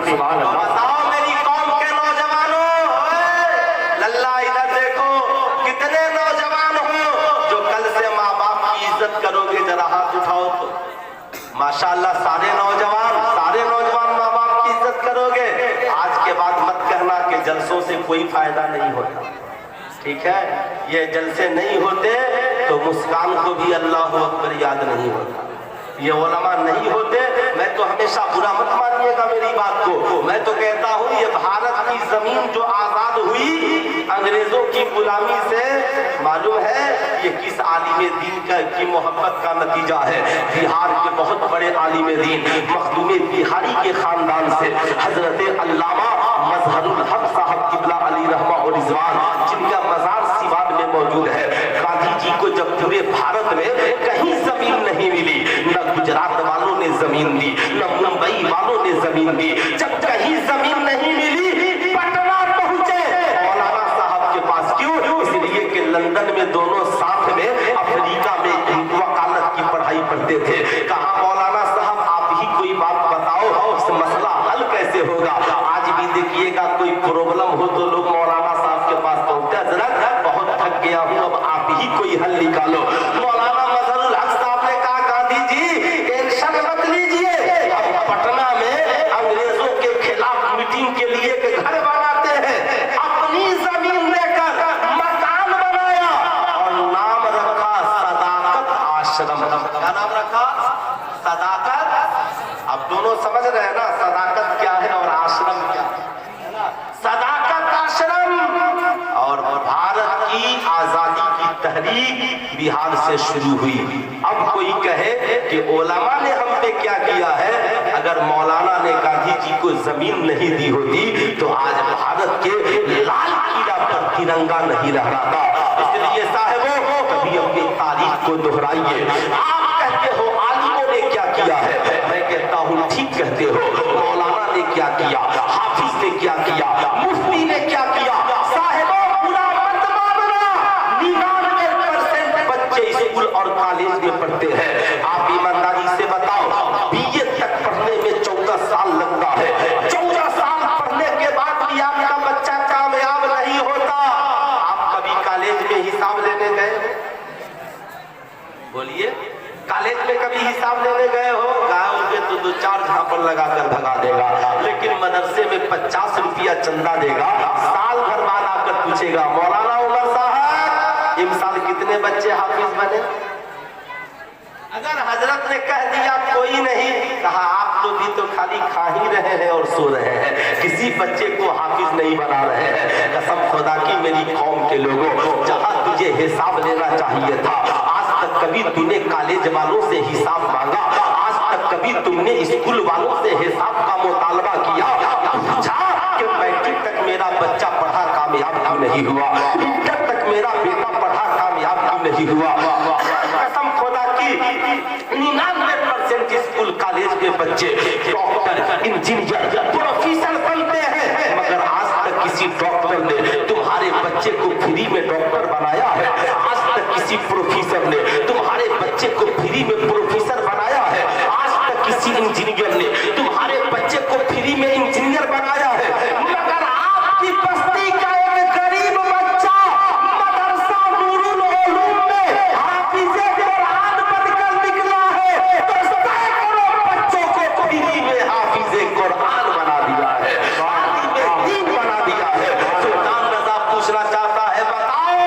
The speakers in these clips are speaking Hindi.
सुभान अल्लाह। बताओ मेरी कौम के नौजवानों, लल्ला इधर देखो, कितने नौजवान हो जो कल से माँ बाप की इज्जत करोगे? जरा हाथ उठाओ तो। माशाअल्लाह सारे नौजवान माँ बाप की इज्जत करोगे। आज के बाद मत कहना कि जलसों से कोई फायदा नहीं होता, ठीक है? ये जलसे नहीं होते तो मुस्कान को भी अल्लाह अकबर याद नहीं होता, ये उलमा नहीं होते। मैं तो हमेशा बुरा मत मानिएगा मेरी बात को, मैं तो कहता हूँ ये भारत की जमीन जो आजाद हुई अंग्रेजों की गुलामी से, मालूम है ये किस आलिम दीन की मोहब्बत का नतीजा है? बिहार के बहुत बड़े आलिम दीन मखदूम बिहारी के खानदान से हजरत अल्लामा मजहरुल हक साहब किबला अली रहमा और रिजवान, जिनका मजार सिवान में मौजूद है। गांधी जी को जब पूरे भारत में कहीं जमीन नहीं मिली, न गुजरात वालों ने जमीन दी, न मुंबई वालों ने जमीन दी, जब कहीं जमीन नहीं मिली पटना पहुंचे मौलाना साहब के पास। क्यों? इसलिए कि लंदन में दोनों साथ में अफ्रीका में वकालत की पढ़ाई पढ़ते थे। कहा मौलाना साहब आप ही कोई बात बताओ, इस मसला हल कैसे होगा? आज भी देखिएगा कोई प्रॉब्लम हो तो लोग मौलाना साहब के पास पहुंचते हैं, जरा बहुत थक गया हूँ अब आप ही कोई हल निकालो। मौलाना मजहरुल हक साहब ने कहा गांधी जी एक्शन मत लीजिए, अब पटना में अंग्रेजों के खिलाफ मीटिंग के लिए एक घर बनाते हैं, अपनी जमीन लेकर मकान बनाया और नाम रखा सदाकत आश्रम। क्या नाम रखा? सदाकत। अब दोनों समझ रहे हैं ना सदाकत क्या है और आश्रम क्या है? सदाकत आश्रम। और भारत की आजादी की तहरीक बिहार से शुरू हुई। अब कोई कहे कि उलमा ने हम पे क्या किया है? अगर मौलाना ने गांधी जी को जमीन नहीं दी होती तो आज भारत के लाल किला पर तिरंगा नहीं लहराता। इसलिए साहिबों कभी अपनी तारीख को दोहराइए। आप कहते हो आलिमों ने क्या किया है, मैं कहता हूँ ठीक कहते हो। मौलाना ने क्या किया, हाफिज ने क्या किया, मुफ्ती ने क्या किया? साहिबों पूरा मत मानना, 99% बच्चे स्कूल और कॉलेज में पढ़ते हैं। आप ईमानदारी से बताओ बीए तक पढ़ने में 14 साल लगता है, 14 साल पढ़ने के बाद भी आपका बच्चा कामयाब नहीं होता। आप कभी कॉलेज में हिसाब लेने गए? बोलिए, कॉलेज में कभी हिसाब लेने गए हो? गाँव तो 2-4 झापड़ लगाकर भगा देगा, लेकिन मदरसे में 50 रुपया चंदा देगा। साल भर बाद आकर पूछेगा मौलाना उमर साहब इस साल कितने बच्चे हाफिज बने? अगर हजरत ने कह दिया कोई नहीं, कहा आप तो खाली खा ही रहे हैं और सो रहे हैं, किसी बच्चे को हाफिज नहीं बना रहे हैं। कसम खुदा की मेरी कौम के लोगों, जहां तुझे हिसाब लेना चाहिए था, आज तक कभी तूने कॉलेज वालों से हिसाब मांगा? आज तक कभी तुमने स्कूल वालों से हिसाब का मुतालबा किया? पूछा कि मैट्रिक तक मेरा बच्चा पढ़ा कामयाब क्यों नहीं हुआ, इंटर तक मेरा बेटा पढ़ा कामयाब क्यों नहीं हुआ? कसम खुदा की 99% स्कूल कॉलेज के बच्चे डॉक्टर, इंजीनियर, प्रोफेसर बनते हैं, मगर आज तक किसी डॉक्टर ने तुम्हारे बच्चे को फ्री में डॉक्टर बनाया है? आज तक किसी प्रोफेसर ने तुम्हारे बच्चे को फ्री में प्रोफेसर बनाया है? आज तक किसी इंजीनियर ने तुम्हारे बच्चे को फ्री में इंजीनियर बनाया है? मगर आपकी बस्ती का एक गरीब बच्चा मदरसा नूरुल उलूम में हाफिज़े कुरान बनकर निकला है, तो सैकड़ों बच्चों को फ्री में हाफिज़े कुरान बना दिया है, आलिम दीन बना दिया है। सुल्तान रज़ा पूछना चाहता है, बताओ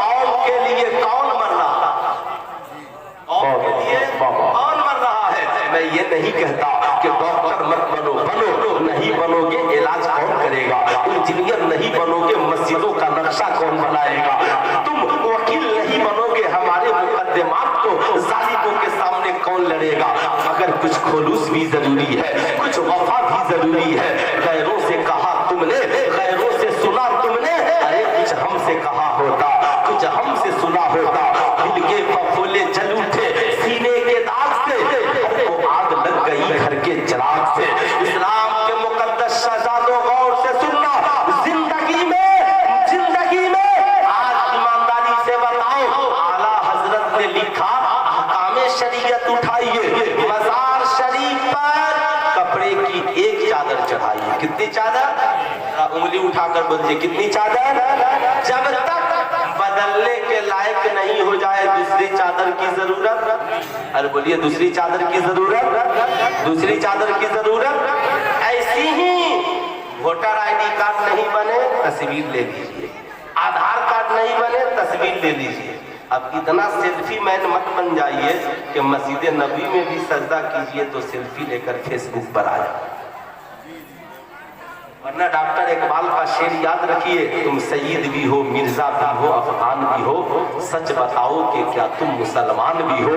कौम के लिए कौन मर रहा है? कौम के लिए कौन मर रहा है? मैं ये नहीं कहता कि डॉक्टर मत बनो, नहीं बनोगे इलाज कौन करेगा? इंजीनियर नहीं बनोगे मस्जिदों का नक्शा कौन बनाएगा? तुम वकील नहीं बनोगे, हमारे मुकद्दमात को जालिमों के सामने कौन लड़ेगा? मगर कुछ खुलूस भी जरूरी है, कुछ वफा भी जरूरी है। गैरों से कहा तुमने, गैरों से सुना तुमने, अरे कुछ हमसे कहा होता, कुछ हमसे सुना होता। दिल के फफोले जल उठे सीने के दाग से, वो आग लग गई घर के चिराग से। इस्लाम के मुकद्दस शहजादों गौर से सुनना, जिंदगी में आज ईमानदारी से बताओ, आला हजरत ने लिखा अहकामे शरीयत उठाइए, मज़ार शरीफ पर कपड़े की एक चादर चढ़ाइए। कितनी चादर? उंगली उठाकर बोलिए कितनी चादर? जब तक बदलने के लायक नहीं हो जाए दूसरी चादर की जरूरत। अरे बोलिए दूसरी चादर की जरूरत, दूसरी चादर की जरूरत। ऐसी ही वोटर आईडी कार्ड नहीं बने तस्वीर ले लीजिए, आधार कार्ड नहीं बने तस्वीर ले लीजिए। अब इतना सेल्फी मैन मत बन जाइए कि मस्जिद नबी में भी सजदा कीजिए तो सेल्फी लेकर फेसबुक पर आ जाए। वरना डॉक्टर इकबाल का शेर याद रखिए, तुम सईद भी हो, मिर्जा भी हो, अफगान भी हो, सच बताओ कि क्या तुम मुसलमान भी हो।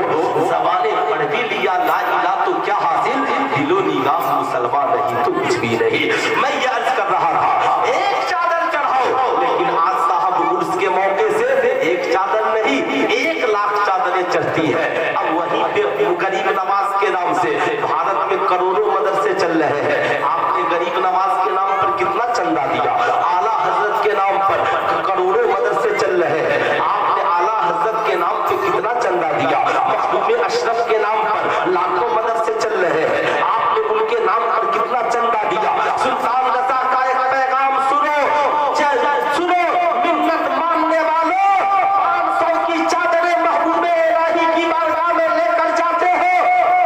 ज़बाने पढ़ भी लिया ला इलाहा तो क्या हासिल, दिलो निगाह मुसलमान नहीं तो कुछ भी नहीं। मैं ये अर्ज कर रहा था एक चादर चढ़ाओ, लेकिन आज साहब उर्स के मौके से एक चादर नहीं 1 लाख चादरें चढ़ती है। अब वहीं पे गरीब नवाज के नाम से भारत में करोड़ों मदरसे चल रहे हैं। आपने गरीब नवाज के नाम पर कितना चंदा दिया? आला हजरत के नाम पर करोड़ों मदरसे चल रहे हैं। आपने आला हजरत के नाम पे कितना चंदा दिया? महबूब अशरफ के नाम पर लाखों मदरसे चल रहे हैं। आपने उनके नाम पर कितना चंदा दिया? सुल्तान रज़ा का एक पैगाम सुनो, सुनो मिन्नत मानने वालों, 500 की चादरें महबूब इलाही की बारगाह में लेकर जाते हो,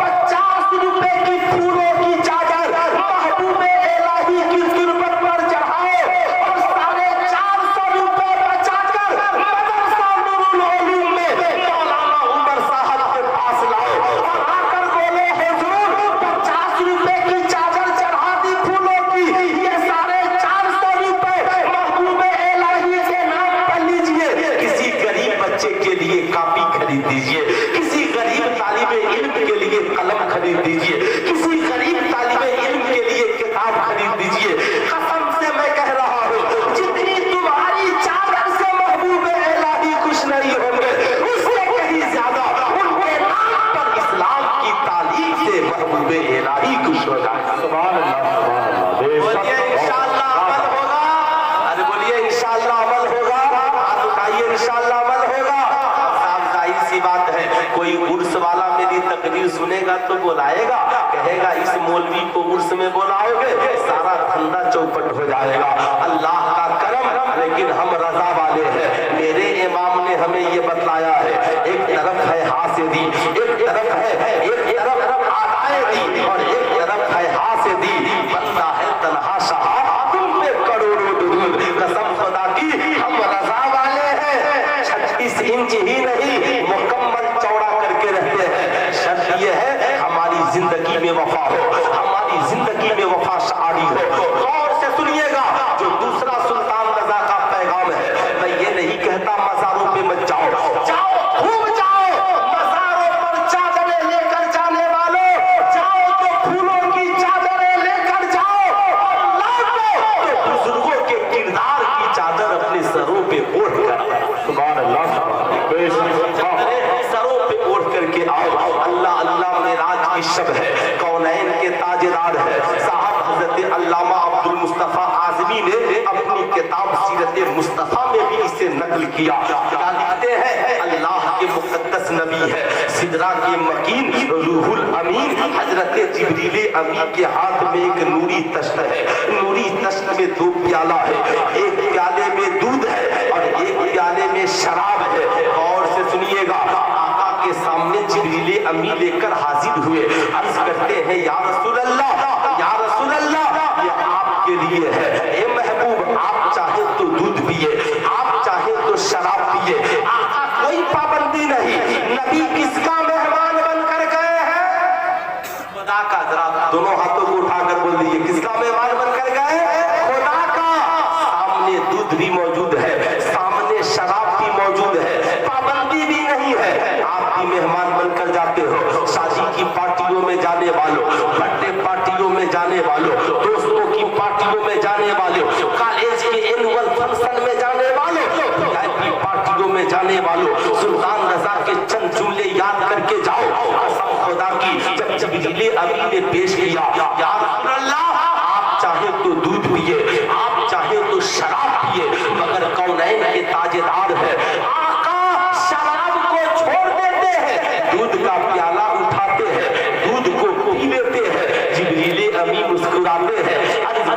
50 रुपए की फूलों की चादर महबूब इलाही की तुरबत पर चढ़ाओ और 450 रुपए बचाकर मदरसा नूरुल उलूम में मौलाना उमर साहब के पास लाओ और आकर बोलो हुजूर 50 रुपए की चादर चढ़ा दी फूलों की, ये 450 रुपए महबूब इलाही के नाम पर लीजिए। किसी गरीब बच्चे के लिए कॉपी खरीद दीजिए, किसी गरीब तालिबे इल्म के लिए कलम खरीद दीजिए, किसी गरीब तालिबे इल्म के लिए किताब खरीद दीजिए। कसम से मैं कह रहा हूँ जितनी तुम्हारी चादर से महबूब इलाही खुश नहीं होंगे, उससे कहीं ज्यादा उनके नाम पर इस्लाम की तालीम से महबूब इलाही खुश हो जाए। सुभान अल्लाह, सुभान अल्लाह। बोलिए इंशाअल्लाह अमल होगा। अरे बोलिए इंशाअल्लाह अमल होगा। हाथ उठाइए इंशाअल्लाह अमल होगा। साफ जाहिर सी बात है, कोई उर्स वाला मेरी तकरीर सुनेगा तो बुलाएगा, कहेगा इस मौलवी को उर्स में बुलाओगे, सारा धंधा चौपट हो जाएगा। अल्लाह का करम, लेकिन हम रजा वाले हैं। मेरे इमाम ने हमें ये बतलाया है, एक तरफ है हासिदी, एक तरफ आदाएदी और एक तरफ है हासिदी। बंदा है तन्हा शाह, तुम पे करोड़ों दुरूद। कसम खुदा की हम रजा वाले हैं, 36 इंच ही नहीं मुकम्मल चौड़ा करके रहते हैं। शर्त ये है हमारी जिंदगी में वफा हो, हमारी जिंदगी में वफा शारी हो। गौर से सुनिएगा, जो दूसरा सुल्तान रज़ा का पैगाम है, मैं ये नहीं कहता मज़ारों पे मत जाओ, जाओ खूब जाओ, मज़ारों पर चादरें लेकर जाने वालों, जाओ तो फूलों की चादरें लेकर जाओ और लौटो तो बुजुर्गों के किरदार की चादर अपने सरों पे ओढ़ कर, सुभान अल्लाह, सरों पे ओढ़ करके आओ। अल्लाह अल्लाह मेराज की शब है, कौनैन के ताजदार है। साहब हजरत अल्लामा अब्दुल मुस्तफा आज़मी ने अपनी किताब सीरत मुस्तफा में भी इसे नकल किया। क्या लिखते हैं? अल्लाह के मुकद्दस नबी है, सिदरा के मकीन रूहुल अमीन, हजरत जिब्रील अमीन के हाथ में एक नूरी तश्त है। नूरी तश्त में 2 प्याला है, एक प्याले में दूध है और एक प्याले में शराब है। और से सुनिएगा, आका के सामने जिब्रील अमीन लेकर हाजिर हुए, अर्ज करते हैं या रसूल अल्लाह, या रसूल अल्लाह, ये आपके लिए है। ए महबूब, आप चाहे तो दूध पिए, आप चाहे तो शराब पिए, आका कोई पाबंदी नहीं। नबी किसका मेहमान बनकर गए हैं? खुदा का। जरा दोनों हाथों को उठाकर बोल दीजिए, किसका मेहमान बनकर गए? खुदा का। सामने दूध भी मौजूद है, सामने शराब भी मौजूद है, पाबंदी भी नहीं है। आप भी मेहमान बनकर जाते हो। शादी की पार्टियों में जाने वालों, बर्थडे पार्टियों में जाने वालों, दोस्तों की पार्टियों में जाने वालों, कॉलेज के एनुअल फंक्शन में जाने वालों, वीआईपी पार्टियों में जाने वालों, सुल्तान रज़ा के चंद जुमले याद करके जाओ। कसम खुदा की, जब जिब्रील अमीन ने पेश किया, या रसूल अल्लाह, आप चाहे तो दूध पिए, आप चाहे तो शराब पिए, मगर कौनैन के ताजदार है। आका शराब को छोड़ देते हैं, दूध का प्याला उठाते हैं, दूध को पी लेते हैं। जिब्रील अमीन मुस्कुराते हैं, अर्ज़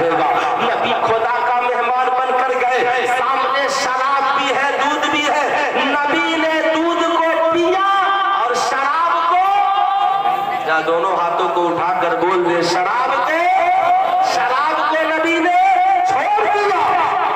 चाहेगा। नबी खुदा का मेहमान बनकर गए, सामने शराब भी है, दूध भी है। नबी ने दूध को पिया और शराब को, या दोनों हाथों को उठाकर बोल दे, शराब को नबी ने छोड़ दिया।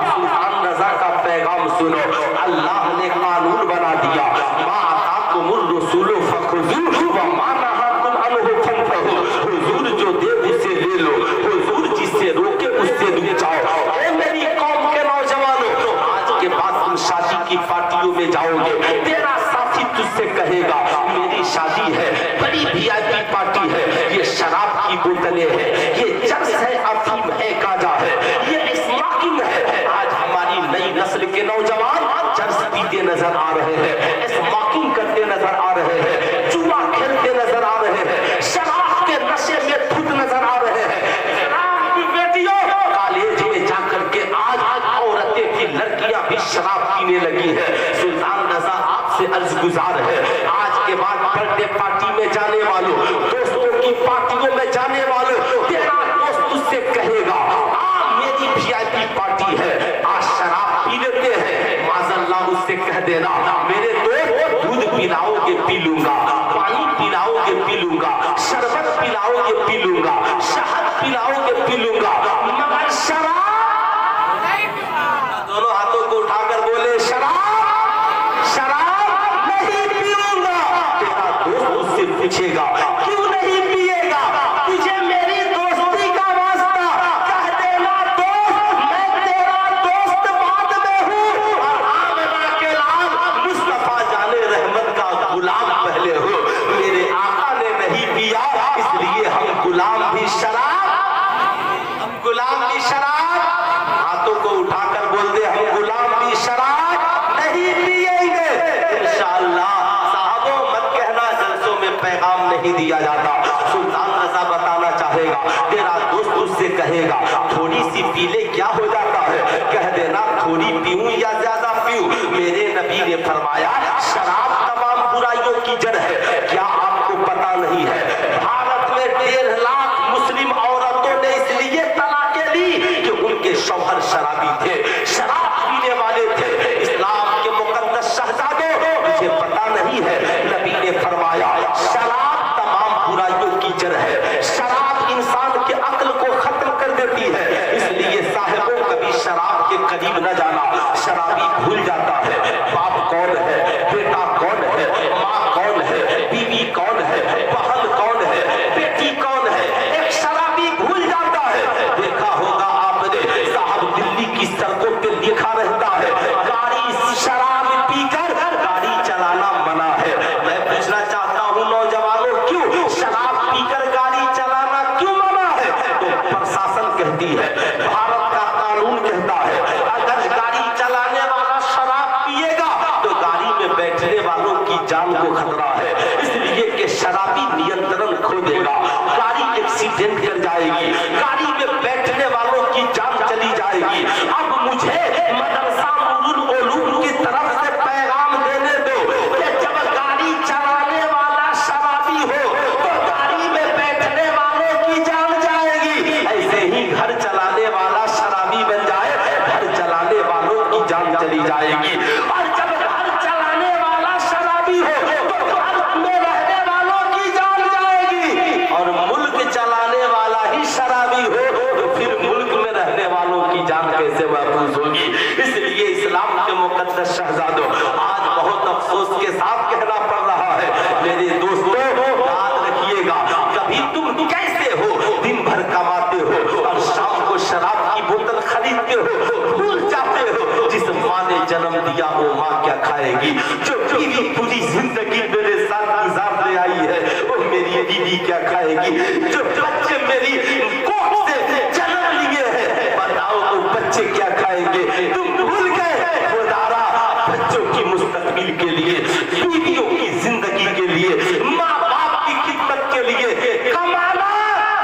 सुल्तान रजा का पैगाम सुनो, अल्लाह ने कानून बना दिया, मा आताकुमुर रसूलु फखुज़ूहु व मा नहाकुम अन्हु फंतहू। हुजूर जो दे उसे ले लो, हुजूर जिससे रोके उससे रुक जाओ। ए मेरी कौम के नौजवानों, आज के बाद तुम शादी की पार्टियों में जाओगे, तेरा साथी तुझसे कहेगा मेरी शादी है, बड़ी वीआईपी पार्टी है, ये शराब की बोतलें हैं, ये चरस है, अफीम है, गांजा है, ये स्मोकिंग है। आज हमारी नई नस्ल के नौजवान चरस पीते नजर आ रहे हैं, स्मोकिंग करते नजर आ रहे हैं, जुआ खेलते नजर आ रहे हैं, शराब के नशे में धुत नजर आ रहे हैं। बेटियों, कॉलेज में जाकर के आज औरतें भी, लड़कियां भी शराब पीने लगी है। सुल्तान रजा आपसे अर्ज गुजार है, आज के बाद बर्थडे पार्टी में जाने वालों, दोस्तों की पार्टियों में जाने वालों, तेरा दोस्त तुझसे कहेगा मेरी वीआईपी पार्टी है, आज शराब पी लेते हैं, माज़अल्लाह उससे कह देना मेरे दोस्त दूध पिलाओगे पी लूंगा, पानी पिलाओगे पी लूंगा, शरबत पिलाओगे पी लूंगा, शहद पिलाओगे पी लूंगा, मगर शराब। दोनों हाथों को उठाकर बोले, शराब नहीं पीऊंगा। तेरा दोस्त उससे पूछेगा क्यों नहीं पिएगा, तुझे मेरी दोस्ती का वास्ता, कह देना दोस्त मैं तेरा दोस्त बाद में हूँ, और आमिना के लाल मुस्तफा जाने रहमत का गुलाम पहले हो। मेरे आका ने नहीं पिया, इसलिए हम गुलाम भी शराब, हाथों को उठाकर बोल दे, हम गुलाम भी शराब नहीं पिएंगे इंशाअल्लाह। साहबों मत कहना जलसों में पैगाम नहीं दिया जाता। सुल्तान रजा बताना चाहेगा, तेरा दोस्त उससे कहेगा थोड़ी सी पी ले क्या हो जाता है, कह देना थोड़ी पीऊं या ज्यादा पीऊं। मेरे नबी ने फरमाया शराब तमाम बुराइयों की जड़ है। क्या आपको पता नहीं है भारत में 1.5 लाख मुस्लिम औरतों ने इसलिए तलाकें ली कि उनके शौहर शराबी थे, शराब पीने वाले थे। इस्लाम के मुकद्दस शहजादों, मुझे पता नहीं है, नबी ने फरमाया शराब तमाम बुराइयों की जड़ है, शराब इंसान के अक्ल को खत्म कर देती है। इसलिए साहिबों कभी शराब के करीब न जाना। शराबी भूल जाता है बाप कौन है, बेटा कौन है, माँ कौन है, बीवी कौन है, बहन कौन है, बेटी कौन है, एक शराबी भूल जाता है। देखा होगा आपने, साहब दिल्ली की सड़कों पे लिखा रहता है गाड़ी शराब पीकर गाड़ी चलाना मना है। मैं पूछना चाहता हूँ नौजवानों, क्यों शराब पीकर गाड़ी चलाना क्यों मना है? तो प्रशासन कहती है, भारत का कानून कहता है अगर गाड़ी चलाने वाला शराब पिएगा तो गाड़ी में बैठने वालों की जान को खतरा है। इसलिए कि शराबी नियंत्रण खो देगा, गाड़ी एक्सीडेंट कर जाएगी, गाड़ी में बैठने वालों की जान चली जाएगी। अब मुझे मदरसा नूरुल उलूम की तरफ से पैगाम देने दो कि जब गाड़ी चलाने वाला शराबी हो तो गाड़ी में बैठने वालों की जान जाएगी। ऐसे ही घर चलाने वाला शराबी बन जाए, घर चलाने वालों की जान चली जाएगी। और जब घर चलाने वाला शराबी हो तो घर में रहने वालों की जान जाएगी। और मुल्क चलाने वाला ही शराबी हो तो फिर मुल्क में रहने वालों की जान कैसे महफूज होगी? इसलिए इस्लाम के मुकद्दस शहजादों, आज बहुत अफसोस के साथ कहना पड़ रहा है, मेरे दोस्तों याद रखिएगा, कभी तुम कैसे हो, दिन भर कमाते हो और शाम को शराब की बोतल खरीदते हो, भूल जाते हो जिस माँ ने जन्म दिया वो माँ क्या खाएगी। जो बीवी पूरी जिंदगी मेरे साथ गुजारने आई है वो मेरी बीवी क्या खाएगी। जो बच्चे मेरी कोख से जन्म लिए हैं, बताओ वो बच्चे क्या खाएंगे। तुम भूल गए खुदारा बच्चों की मुस्तकबिल के लिए, बीवियों की जिंदगी के लिए, माँ बाप की खिदमत के लिए कमाना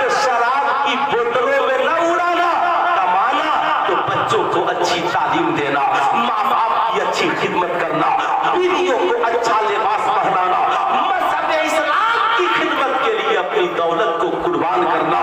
तो शराब की बोतलों में न उड़ाना, कमाना तो बच्चों को अच्छी तालीम देना, माँ बाप की अच्छी खिदमत करना, बीवियों को अच्छा लिबास पहनाना, मज़हब इस्लाम की खिदमत के लिए अपनी दौलत को कुर्बान करना।